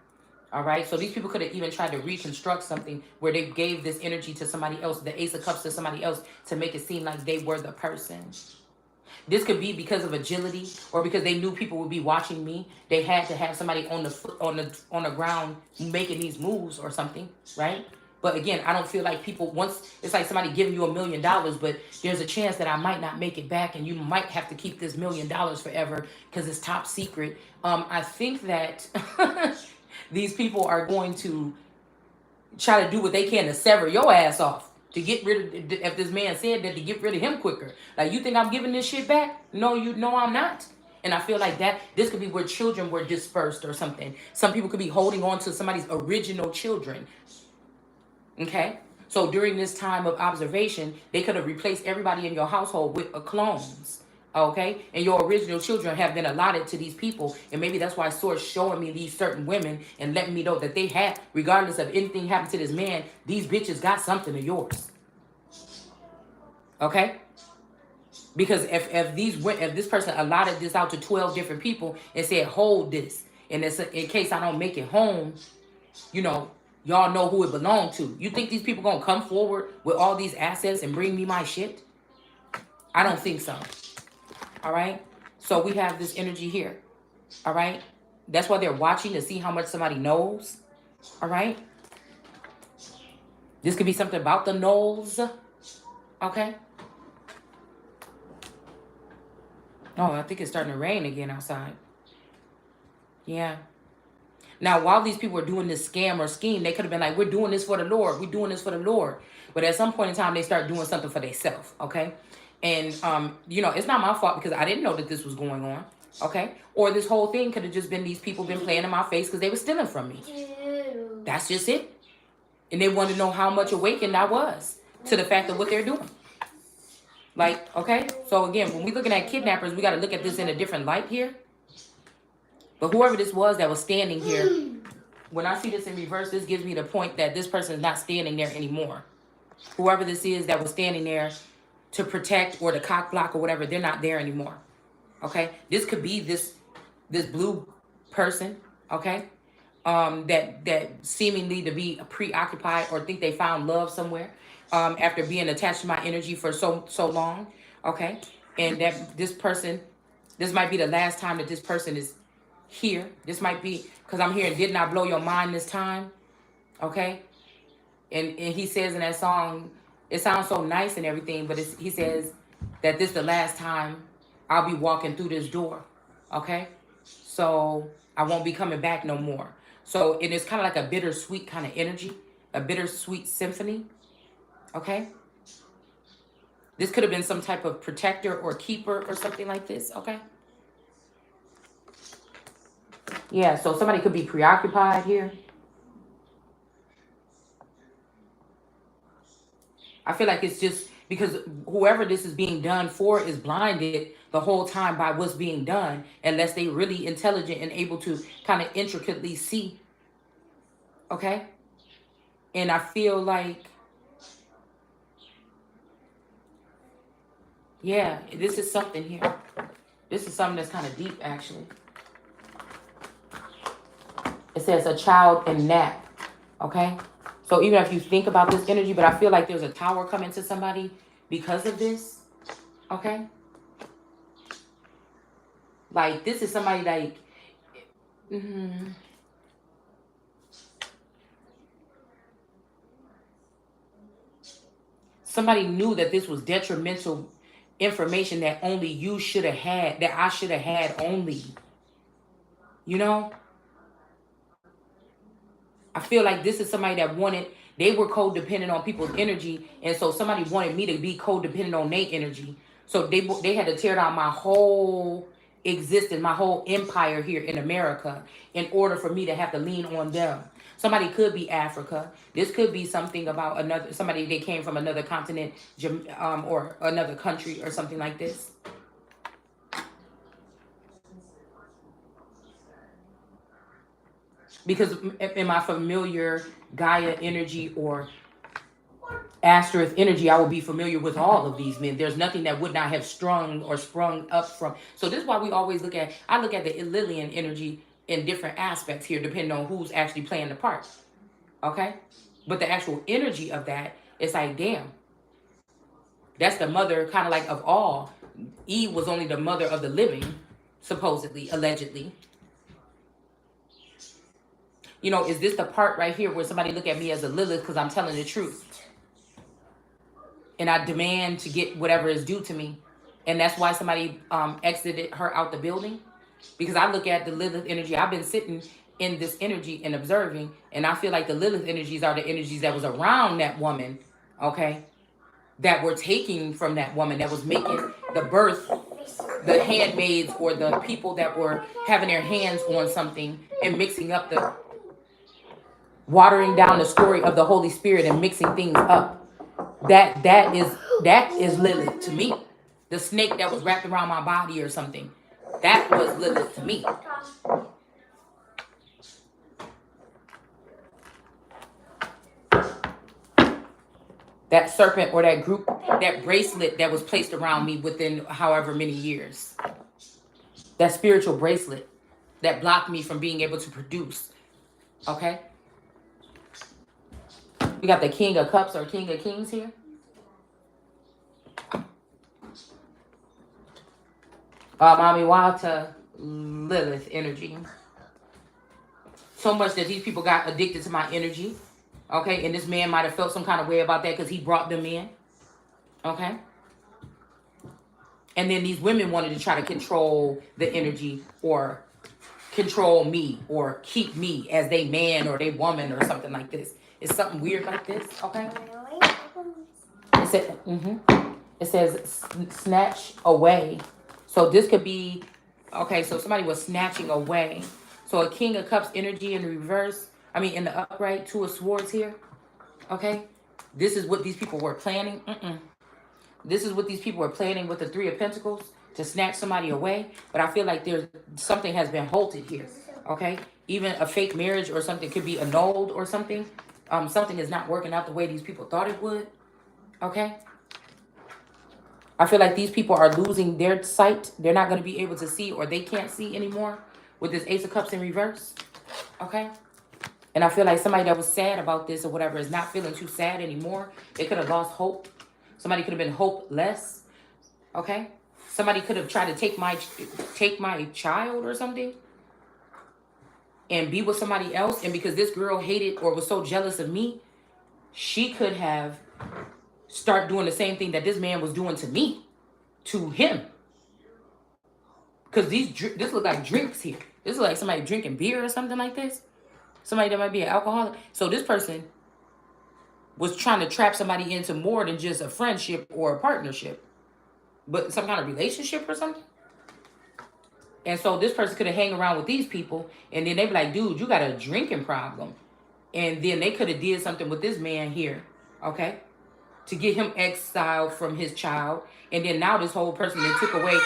All right. So these people could have even tried to reconstruct something where they gave this energy to somebody else, the Ace of Cups to somebody else, to make it seem like they were the person. This could be because of agility or because they knew people would be watching me. They had to have somebody on the foot, on the ground making these moves or something, right? But again, I don't feel like people, once it's like somebody giving you $1 million, but there's a chance that I might not make it back and you might have to keep this $1 million forever because it's top secret. I think that these people are going to try to do what they can to sever your ass off. To get rid of, if this man said that, to get rid of him quicker. Like, you think I'm giving this shit back? No, you know I'm not. And I feel like that this could be where children were dispersed or something. Some people could be holding on to somebody's original children. Okay? So during this time of observation, they could have replaced everybody in your household with clones. Okay? And your original children have been allotted to these people. And maybe that's why Source showing me these certain women and letting me know that they have, regardless of anything happened to this man, these bitches got something of yours. Okay? Because if this person allotted this out to 12 different people and said, hold this, and it's in case I don't make it home, you know, y'all know who it belonged to. You think these people gonna come forward with all these assets and bring me my shit? I don't think so. All right. So we have this energy here. All right. That's why they're watching to see how much somebody knows. All right. This could be something about the knowles. Okay. Oh, I think it's starting to rain again outside. Yeah. Now, while these people are doing this scam or scheme, they could have been like, we're doing this for the Lord. We're doing this for the Lord. But at some point in time, they start doing something for themselves. Okay. And, you know, it's not my fault because I didn't know that this was going on. Okay. Or this whole thing could have just been these people been playing in my face because they were stealing from me. That's just it. And they wanted to know how much awakened I was. to the fact of what they're doing. Like, okay? So again, when we're looking at kidnappers, we got to look at this in a different light here. But whoever this was that was standing here, when I see this in reverse, this gives me the point that this person is not standing there anymore. Whoever this is that was standing there to protect or to cock block or whatever, they're not there anymore. Okay? This could be this blue person, okay? That seemingly to be preoccupied or think they found love somewhere after being attached to my energy for so long, okay? And that this person, this might be the last time that this person is here. This might be, because I'm hearing, did not blow your mind this time, okay? And he says in that song, it sounds so nice and everything, but he says that this is the last time I'll be walking through this door, okay? So I won't be coming back no more. So it is kind of like a bittersweet kind of energy, a bittersweet symphony, okay? This could have been some type of protector or keeper or something like this, okay? Yeah, so somebody could be preoccupied here. I feel like it's just because whoever this is being done for is blinded the whole time by what's being done, unless they really intelligent and able to kind of intricately see. Okay? And I feel like, yeah, this is something here. This is something that's kind of deep, actually. It says a child in nap. Okay? So even if you think about this energy, but I feel like there's a tower coming to somebody because of this. Okay? Like, this is somebody like... Somebody knew that this was detrimental information that only you should have had, that I should have had only. You know? I feel like this is somebody that wanted, they were codependent on people's energy, and so somebody wanted me to be codependent on their energy. So they had to tear down my whole existence, my whole empire here in America in order for me to have to lean on them. Somebody could be Africa. This could be something about somebody that came from another continent, or another country or something like this. Because in my familiar Gaia energy or Asterith energy, I will be familiar with all of these men. There's nothing that would not have sprung up from. So this is why we always I look at the Lillian energy in different aspects here, depending on who's actually playing the part. Okay? But the actual energy of that, it's like, damn. That's the mother, kind of like, of all. Eve was only the mother of the living, supposedly, allegedly. You know, is this the part right here where somebody look at me as a Lilith because I'm telling the truth? And I demand to get whatever is due to me. And that's why somebody exited her out the building. Because I look at the Lilith energy. I've been sitting in this energy and observing. And I feel like the Lilith energies are the energies that was around that woman. Okay? That were taking from that woman. That was making the birth, the handmaids or the people that were having their hands on something and mixing up the... watering down the story of the Holy Spirit and mixing things up. That is Lilith to me. The snake that was wrapped around my body or something. That was Lilith to me. That serpent or that group, that bracelet that was placed around me within however many years. That spiritual bracelet that blocked me from being able to produce. Okay? We got the King of Cups or King of Kings here. Mami Wata, Lilith energy. So much that these people got addicted to my energy. Okay, and this man might have felt some kind of way about that because he brought them in. Okay. And then these women wanted to try to control the energy or control me or keep me as they man or they woman or something like this. It's something weird like this, okay? It says snatch away. So this could be, okay, so somebody was snatching away. So a King of Cups energy in reverse, in the upright, Two of Swords here, okay? This is what these people were planning. This is what these people were planning with the Three of Pentacles to snatch somebody away. But I feel like there's something has been halted here. Okay, even a fake marriage or something could be annulled or something. Something is not working out the way these people thought it would. Okay. I feel like these people are losing their sight. They're not going to be able to see, or they can't see anymore with this Ace of Cups in reverse. Okay. And I feel like somebody that was sad about this or whatever is not feeling too sad anymore. They could have lost hope. Somebody could have been hopeless. Okay. Somebody could have tried to take my child or something and be with somebody else. And because this girl hated or was so jealous of me, she could have start doing the same thing that this man was doing to me, to him. Because this look like drinks here. This look like somebody drinking beer or something like this. Somebody that might be an alcoholic. So this person was trying to trap somebody into more than just a friendship or a partnership, but some kind of relationship or something. And so this person could have hang around with these people, and then they be like, dude, you got a drinking problem. And then they could have did something with this man here, okay, to get him exiled from his child. And then now this whole person then took away,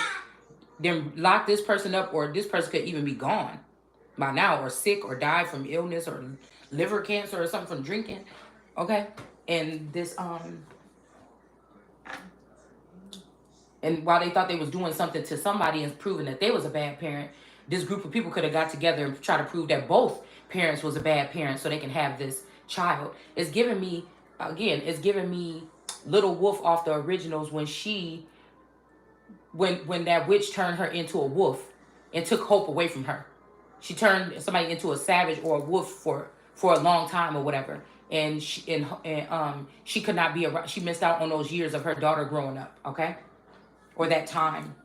then locked this person up, or this person could even be gone by now, or sick, or die from illness, or liver cancer, or something from drinking, okay? And this, and while they thought they was doing something to somebody and proving that they was a bad parent, this group of people could have got together and try to prove that both parents was a bad parent so they can have this child. It's giving me, again, it's giving me Little Wolf off the originals when that witch turned her into a wolf and took hope away from her. She turned somebody into a savage or a wolf for a long time or whatever. And she could not be around. She missed out on those years of her daughter growing up, okay? Or that time.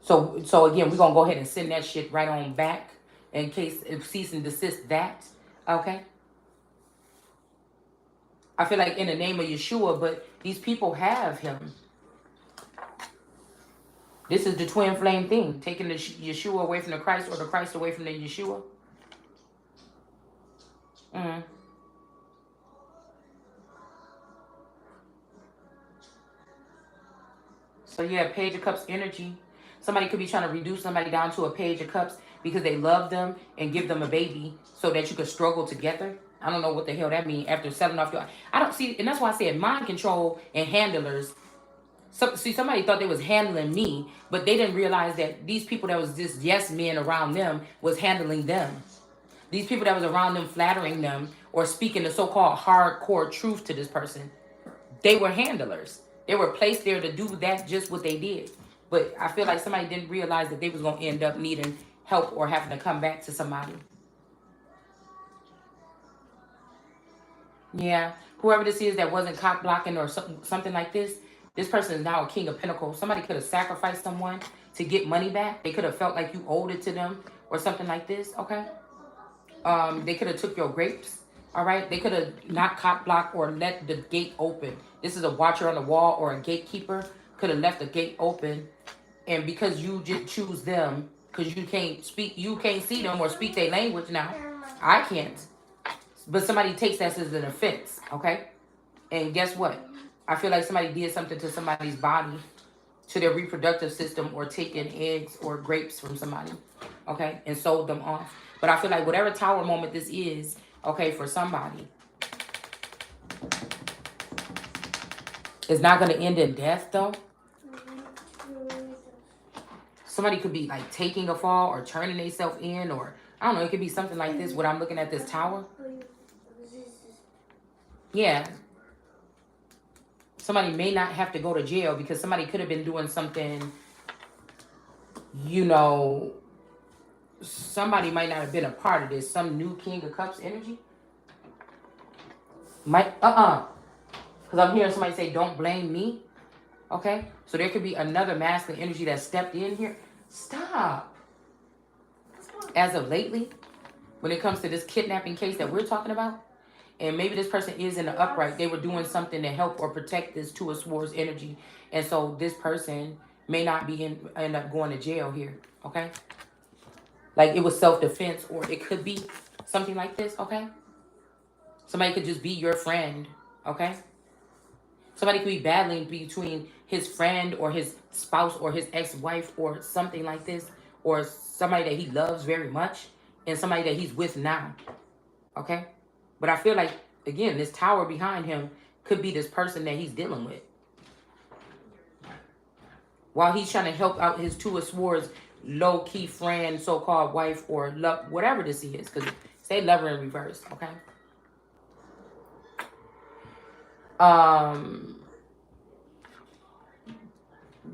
So again, we're gonna go ahead and send that shit right on back in case it cease and desist that. Okay. I feel like in the name of Yeshua, but these people have him. This is the twin flame thing, taking the Yeshua away from the Christ or the Christ away from the Yeshua. So yeah, Page of Cups energy. Somebody could be trying to reduce somebody down to a Page of Cups because they love them and give them a baby so that you could struggle together. I don't know what the hell that means after selling off your... I don't see... And that's why I said mind control and handlers. See, somebody thought they was handling me, but they didn't realize that these people that was just yes men around them was handling them. These people that was around them flattering them or speaking the so-called hardcore truth to this person, they were handlers. They were placed there to do that, just what they did. But I feel like somebody didn't realize that they was going to end up needing help or having to come back to somebody. Yeah. Whoever this is that wasn't cock blocking or something like this person is now a King of Pentacles. Somebody could have sacrificed someone to get money back. They could have felt like you owed it to them or something like this, okay? They could have took your grapes, all right? They could have not cock blocked or let the gate open. This is a watcher on the wall or a gatekeeper. Could have left the gate open. And because you just choose them, because you can't see them or speak their language now. I can't. But somebody takes that as an offense, okay? And guess what? I feel like somebody did something to somebody's body, to their reproductive system, or taken eggs or grapes from somebody, okay? And sold them off. But I feel like whatever tower moment this is, okay, for somebody, it's not going to end in death, though. Somebody could be like taking a fall or turning themselves in, or I don't know, it could be something like this when I'm looking at this tower. Yeah. Somebody may not have to go to jail because somebody could have been doing something, you know, somebody might not have been a part of this. Some new King of Cups energy. Because I'm hearing somebody say, don't blame me. Okay? So there could be another masculine energy that stepped in here. Stop. As of lately, when it comes to this kidnapping case that we're talking about, and maybe this person is in the upright, they were doing something to help or protect this Two of Swords energy. And so this person may not be end up going to jail here. Okay? Like it was self-defense, or it could be something like this. Okay? Somebody could just be your friend. Okay? Somebody could be battling between his friend or his spouse or his ex-wife or something like this, or somebody that he loves very much and somebody that he's with now. Okay? But I feel like, again, this tower behind him could be this person that he's dealing with. While he's trying to help out his Two of Swords low-key friend, so-called wife, or love, whatever this is. Because say lover in reverse, okay?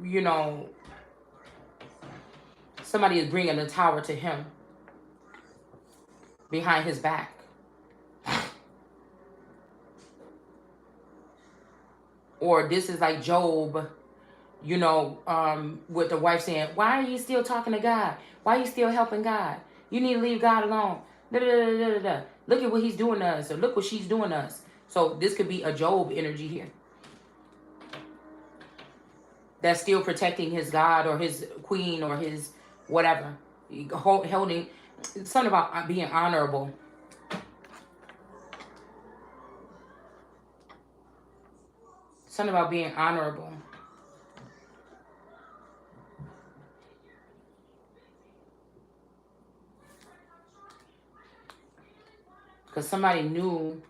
You know, somebody is bringing a tower to him behind his back. Or this is like Job, you know, with the wife saying, why are you still talking to God? Why are you still helping God? You need to leave God alone. Da, da, da, da, da, da. Look at what he's doing to us, or look what she's doing to us. So this could be a Job energy here. That's still protecting his God or his queen or his whatever. Holding something about being honorable. Something about being honorable. Because somebody knew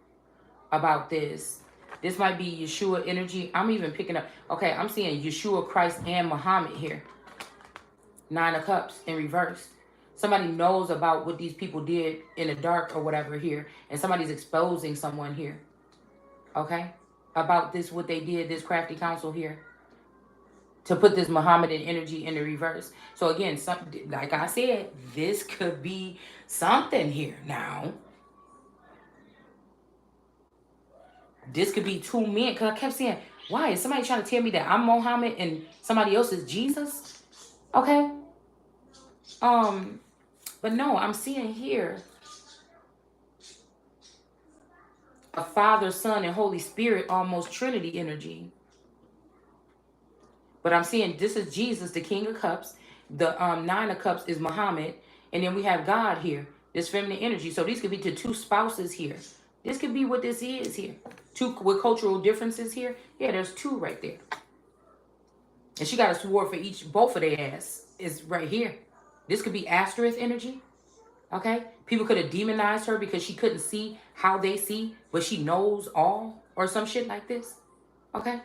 about this. This might be Yeshua energy. I'm even picking up. Okay, I'm seeing Yeshua, Christ, and Muhammad here. 9 of Cups in reverse. Somebody knows about what these people did in the dark or whatever here. And somebody's exposing someone here. Okay? About this, what they did, this crafty council here. To put this Muhammadan energy in the reverse. So again, like I said, this could be something here now. This could be 2 men. Because I kept saying, why? Is somebody trying to tell me that I'm Muhammad and somebody else is Jesus? Okay. But no, I'm seeing here a Father, Son, and Holy Spirit, almost Trinity energy. But I'm seeing this is Jesus, the King of Cups. The 9 of Cups is Muhammad. And then we have God here, this feminine energy. So these could be to 2 spouses here. This could be what this is here. 2 with cultural differences here. Yeah, there's 2 right there. And she got a sword for each, both of their ass is right here. This could be Asterith energy. Okay? People could have demonized her because she couldn't see how they see, but she knows all or some shit like this. Okay?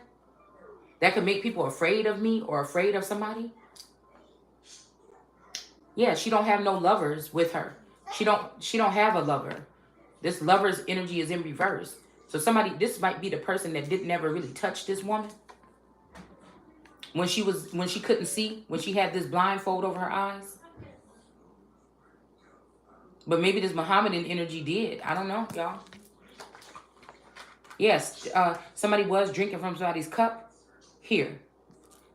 That could make people afraid of me or afraid of somebody. Yeah, she don't have no lovers with her. She don't have a lover. This lover's energy is in reverse. So this might be the person that didn't ever really touch this woman. When she couldn't see, when she had this blindfold over her eyes. But maybe this Muhammadan energy did. I don't know, y'all. Yes, somebody was drinking from somebody's cup here.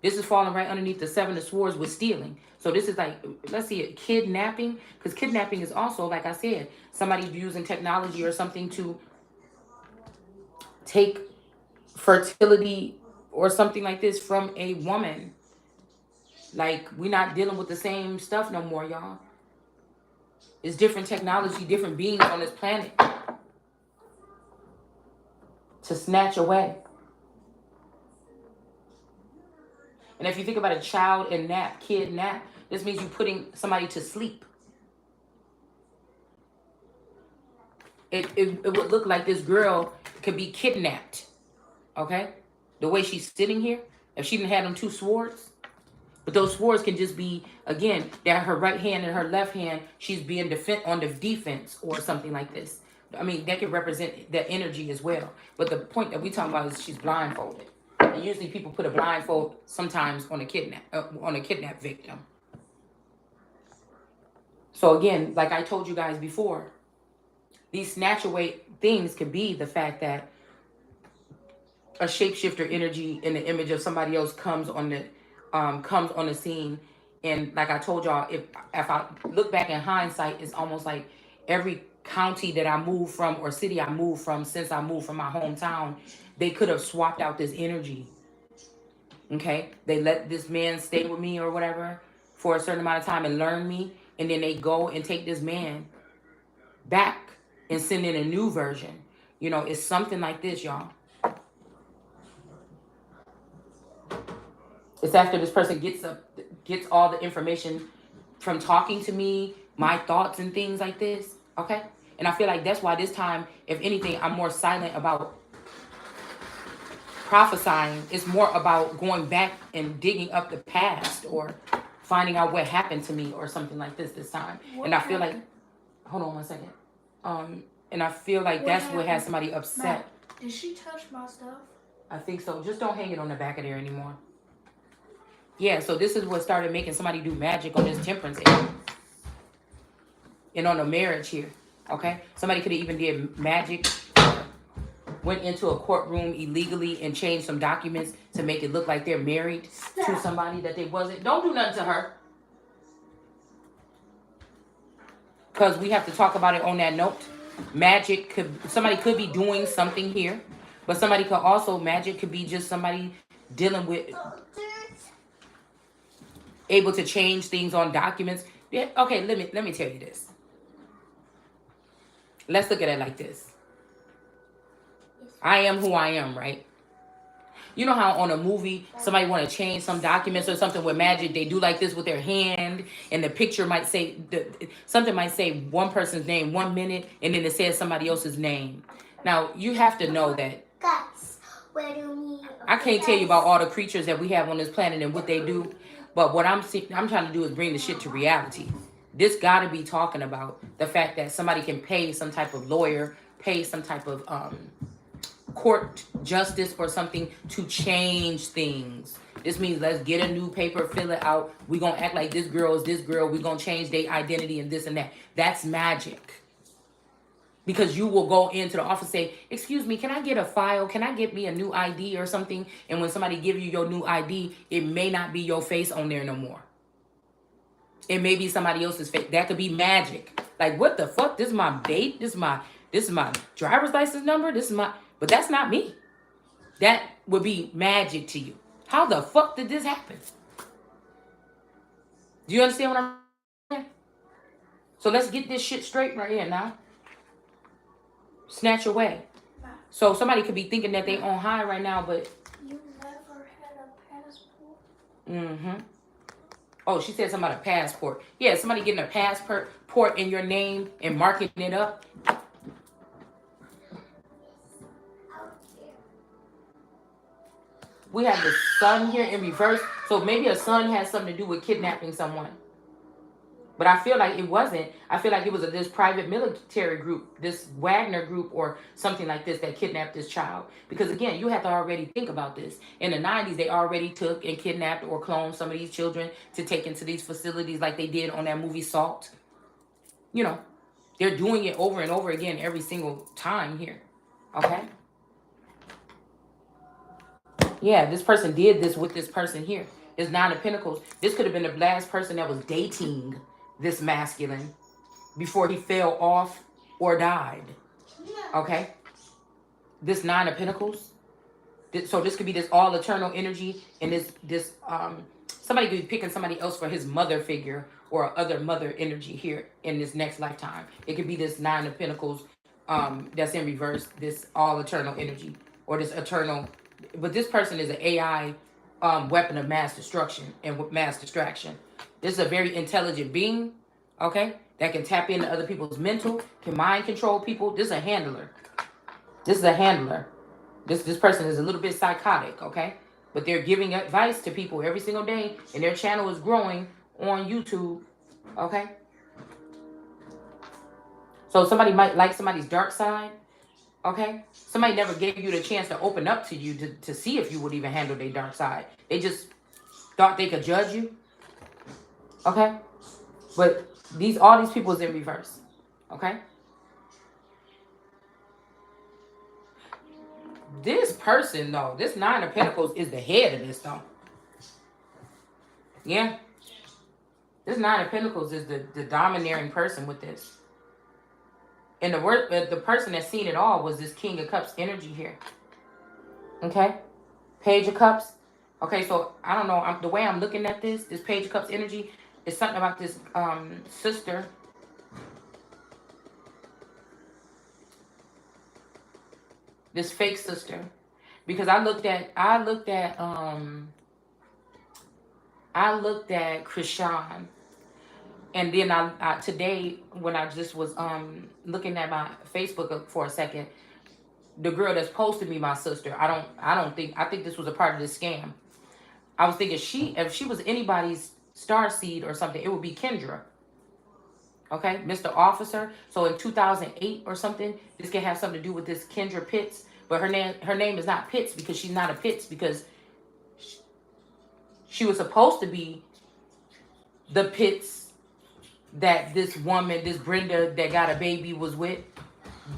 This is falling right underneath the 7 of Swords with stealing. So this is like, let's see it, kidnapping. Because kidnapping is also, like I said, somebody using technology or something to take fertility or something like this from a woman. Like, we're not dealing with the same stuff no more, y'all. It's different technology, different beings on this planet to snatch away. And if you think about a child and kidnap, this means you're putting somebody to sleep. It would look like this girl could be kidnapped. Okay? The way she's sitting here, if she didn't have them 2 swords. But those swords can just be, again, that her right hand and her left hand, she's being on the defense or something like this. I mean, that could represent that energy as well. But the point that we're talking about is she's blindfolded. And usually people put a blindfold sometimes on a kidnap victim. So again, like I told you guys before, these snatch away things could be the fact that a shapeshifter energy in the image of somebody else comes on the scene. And like I told y'all, if I look back in hindsight, it's almost like every county that I moved from or city I moved from since I moved from my hometown, they could have swapped out this energy. Okay? They let this man stay with me or whatever for a certain amount of time and learn me. And then they go and take this man back and send in a new version. You know, it's something like this, y'all. It's after this person gets all the information from talking to me, my thoughts and things like this. Okay? And I feel like that's why this time, if anything, I'm more silent about prophesying. It's more about going back and digging up the past or finding out what happened to me or something like this time. What And I feel like, happened? hold on one second. And I feel like What that's what happened? has somebody upset. Matt, did she touch my stuff? I think so. Just don't hang it on the back of there anymore. Yeah, so this is what started making somebody do magic on this temperance area. And on the marriage here. Okay? Somebody could have even did magic, went into a courtroom illegally and changed some documents to make it look like they're married to somebody that they wasn't. Don't do nothing to her. Because we have to talk about it on that note. Magic somebody could be doing something here, but somebody could also, magic could be just somebody dealing with, able to change things on documents. Yeah, okay, let me tell you this. Let's look at it like this. I am who I am, right? You know how on a movie somebody want to change some documents or something with magic, they do like this with their hand, and the picture might say something might say one person's name 1 minute, and then it says somebody else's name. Now you have to know that I can't tell you about all the creatures that we have on this planet and what they do, but what I'm trying to do is bring the shit to reality. This got to be talking about the fact that somebody can pay some type of lawyer, pay some type of court justice or something to change things. This means let's get a new paper, fill it out. We're going to act like this girl is this girl. We're going to change their identity and this and that. That's magic. Because you will go into the office and say, excuse me, can I get a file? Can I get me a new ID or something? And when somebody give you your new ID, it may not be your face on there no more. It may be somebody else's face. That could be magic. Like, what the fuck? This is my date. This is my driver's license number. But that's not me. That would be magic to you. How the fuck did this happen? Do you understand what I'm saying? So let's get this shit straight right here now. Snatch away. So somebody could be thinking that they on high right now, but you never had a passport. Mm-hmm. Oh, she said something about a passport. Yeah, somebody getting a passport in your name and marking it up. We have the sun here in reverse. So maybe a sun has something to do with kidnapping someone. But I feel like it wasn't. I feel like it was this private military group, this Wagner group or something like this that kidnapped this child. Because again, you have to already think about this. In the 90s, they already took and kidnapped or cloned some of these children to take into these facilities like they did on that movie Salt. You know, they're doing it over and over again every single time here. Okay? Yeah, this person did this with this person here. It's Nine of Pentacles. This could have been the last person that was dating this masculine before he fell off or died. Okay? This Nine of Pentacles. So this could be this all eternal energy, and this somebody could be picking somebody else for his mother figure or other mother energy here in this next lifetime. It could be this Nine of Pentacles that's in reverse, this all eternal energy or this eternal. But this person is an AI weapon of mass destruction and mass distraction. This is a very intelligent being, okay, that can tap into other people's mental, can mind control people. This is a handler. This is a handler. This person is a little bit psychotic, okay? But they're giving advice to people every single day, and their channel is growing on YouTube, okay? So somebody might like somebody's dark side, okay? Somebody never gave you the chance to open up to you to see if you would even handle their dark side. They just thought they could judge you, okay? But all these people is in reverse, okay? This person, though, this Nine of Pentacles is the head of this, though. Yeah. This Nine of Pentacles is the domineering person with this. And the person that's seen it all was this King of Cups energy here. Okay? Page of Cups. Okay, so I don't know. The way I'm looking at this Page of Cups energy is something about this sister. This fake sister. Because I looked at I looked at Krishan, and then I today when I just was looking at my Facebook for a second, the girl that's posted me my sister. I don't think I think this was a part of this scam. I was thinking if she was anybody's star seed or something, it would be Kendra. Okay, Mr. Officer. So in 2008 or something, this can have something to do with this Kendra Pitts, but her name is not Pitts because she's not a Pitts because she was supposed to be the Pitts that this woman, this Brenda that got a baby was with,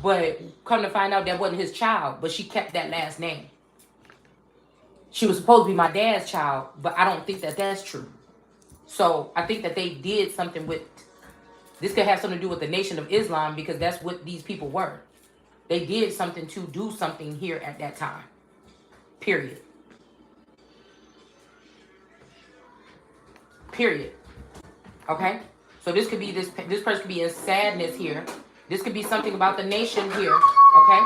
but come to find out that wasn't his child, but she kept that last name. She was supposed to be my dad's child, but I don't think that that's true. So I think that they did something with this could have something to do with the Nation of Islam because that's what these people were. They did something to do something here at that time. Period. Period. Okay? So this could be this person could be in sadness here. This could be something about the nation here. Okay?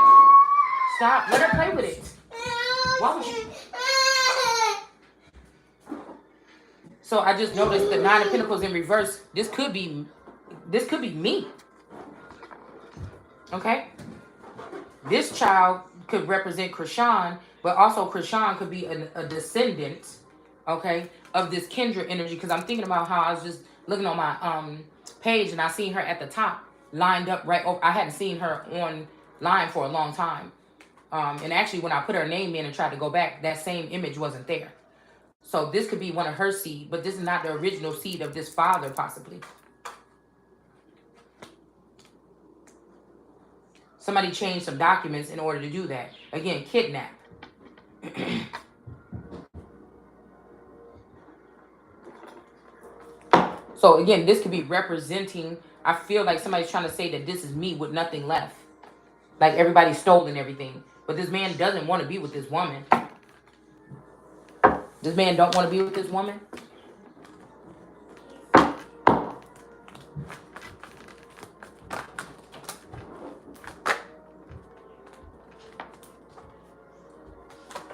Stop. Let her play with it. Why would you? So I just noticed the Nine of Pentacles in reverse. This could be me. Okay? This child could represent Krishan, but also Krishan could be a descendant, okay, of this Kendra energy. Because I'm thinking about how I was just looking on my page and I seen her at the top lined up right over. I hadn't seen her online for a long time. And actually when I put her name in and tried to go back, that same image wasn't there. So this could be one of her seed, but this is not the original seed of this father possibly. Somebody changed some documents in order to do that. Again, kidnap. So again, this could be representing, I feel like somebody's trying to say that this is me with nothing left. Like everybody's stolen everything. But this man doesn't want to be with this woman. This man don't want to be with this woman.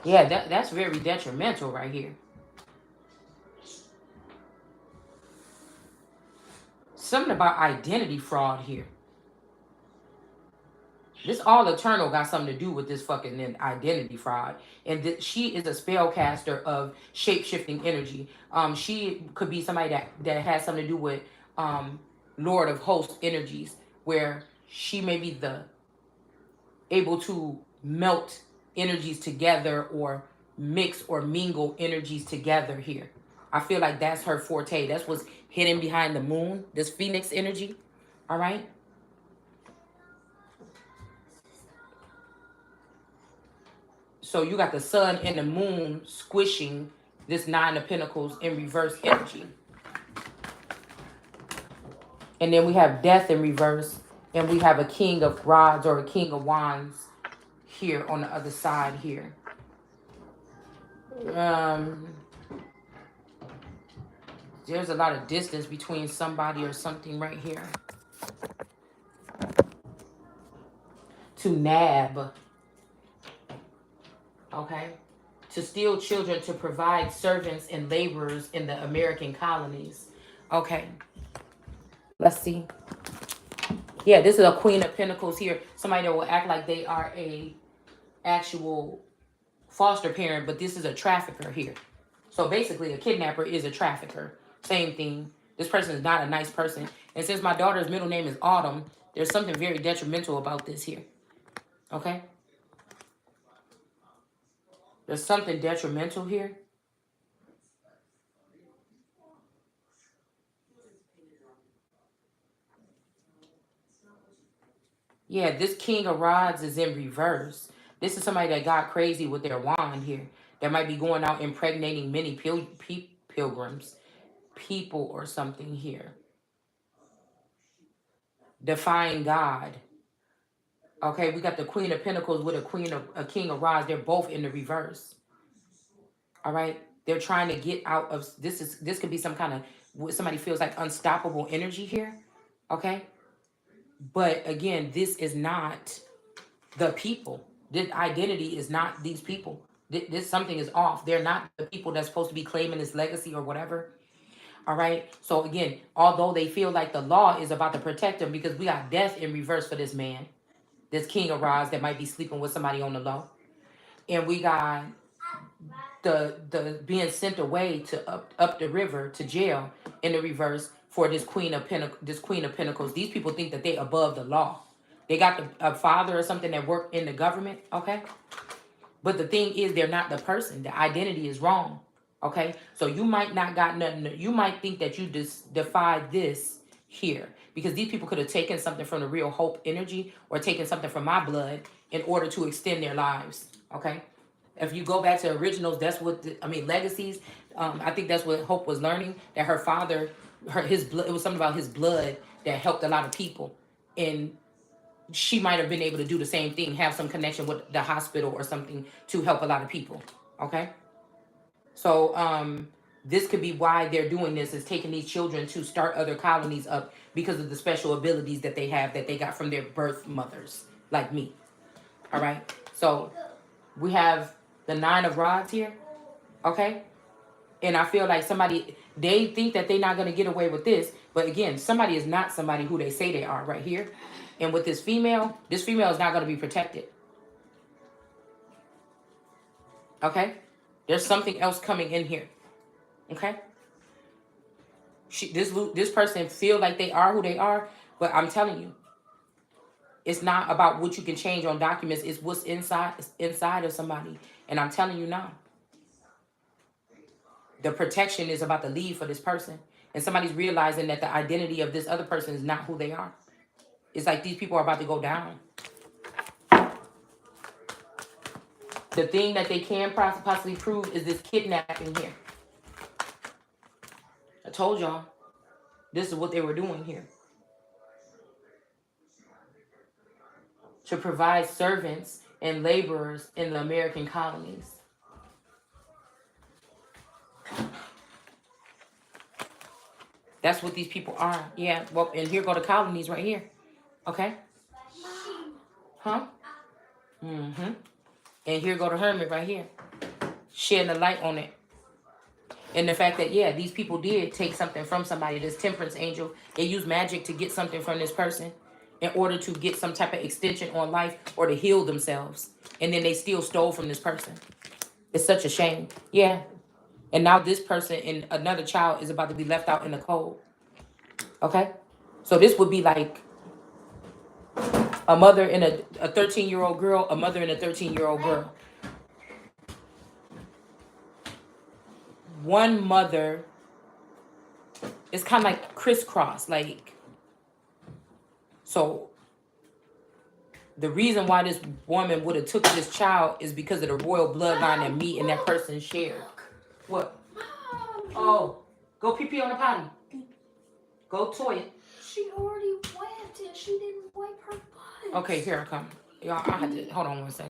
Yeah, that's very detrimental right here. Something about identity fraud here. This all eternal got something to do with this fucking identity fraud. And she is a spellcaster of shape-shifting energy. She could be somebody that has something to do with Lord of Hosts energies, where she may be able to melt energies together or mix or mingle energies together here. I feel like that's her forte. That's what's hidden behind the moon, this phoenix energy. All right. So you got the sun and the moon squishing this Nine of Pentacles in reverse energy. And then we have death in reverse. And we have a King of Rods or a King of Wands here on the other side here. There's a lot of distance between somebody or something right here. To nab. Okay. To steal children to provide servants and laborers in the American colonies. Okay. Let's see. Yeah, this is a Queen of Pentacles here. Somebody that will act like they are a actual foster parent, but this is a trafficker here. So basically, a kidnapper is a trafficker. Same thing. This person is not a nice person. And since my daughter's middle name is Autumn, there's something very detrimental about this here. Okay? There's something detrimental here. Yeah, this King of Rods is in reverse. This is somebody that got crazy with their wand here. That might be going out impregnating many pilgrims, people or something here. Defying God. Okay, we got the Queen of Pentacles with a King of Rods. They're both in the reverse. All right, they're trying to get out of this. This could be some kind of somebody feels like unstoppable energy here. Okay, but again, this is not the people. The identity is not these people. This something is off. They're not the people that's supposed to be claiming this legacy or whatever. All right. So again, although they feel like the law is about to protect them, because we got death in reverse for this man, this king of rods that might be sleeping with somebody on the low, and we got the being sent away to up the river to jail in the reverse for this queen of pentacles. These people think that they above the law. They got a father or something that worked in the government. Okay. But the thing is, they're not the person. The identity is wrong. Okay? So you might not got nothing. You might think that you just defied this here. Because these people could have taken something from the real hope energy or taken something from my blood in order to extend their lives. Okay? If you go back to originals, that's what, legacies. I think that's what Hope was learning. That her father, his blood, it was something about his blood that helped a lot of people. And she might have been able to do the same thing, have some connection with the hospital or something to help a lot of people. Okay. So this could be why they're doing this, is taking these children to start other colonies up because of the special abilities that they have that they got from their birth mothers, like me. All right. So we have the 9 of rods here. Okay. And I feel like they think that they're not going to get away with this. But again, somebody is not somebody who they say they are right here. And with this female is not going to be protected. Okay? There's something else coming in here. Okay? This person feel like they are who they are, but I'm telling you, it's not about what you can change on documents. It's what's inside of somebody. And I'm telling you now, the protection is about to leave for this person. And somebody's realizing that the identity of this other person is not who they are. It's like these people are about to go down. The thing that they can possibly prove is this kidnapping here. I told y'all, this is what they were doing here. To provide servants and laborers in the American colonies. That's what these people are. Yeah, well, and here go the colonies right here. Okay? Huh? Mm-hmm. And here go the hermit right here. Shedding the light on it. And the fact that, yeah, these people did take something from somebody, this temperance angel. They used magic to get something from this person in order to get some type of extension on life or to heal themselves. And then they still stole from this person. It's such a shame. Yeah. And now this person and another child is about to be left out in the cold. Okay? So this would be like a mother and a 13-year-old girl, a mother and a 13-year-old girl. One mother, it's kind of like crisscross, like, so the reason why this woman would have took this child is because of the royal bloodline that me and that person shared. What? Oh, go pee on the potty. Go toilet. She already wiped it. She didn't wipe her butt. Okay, here I come. Y'all, I had to, hold on one second.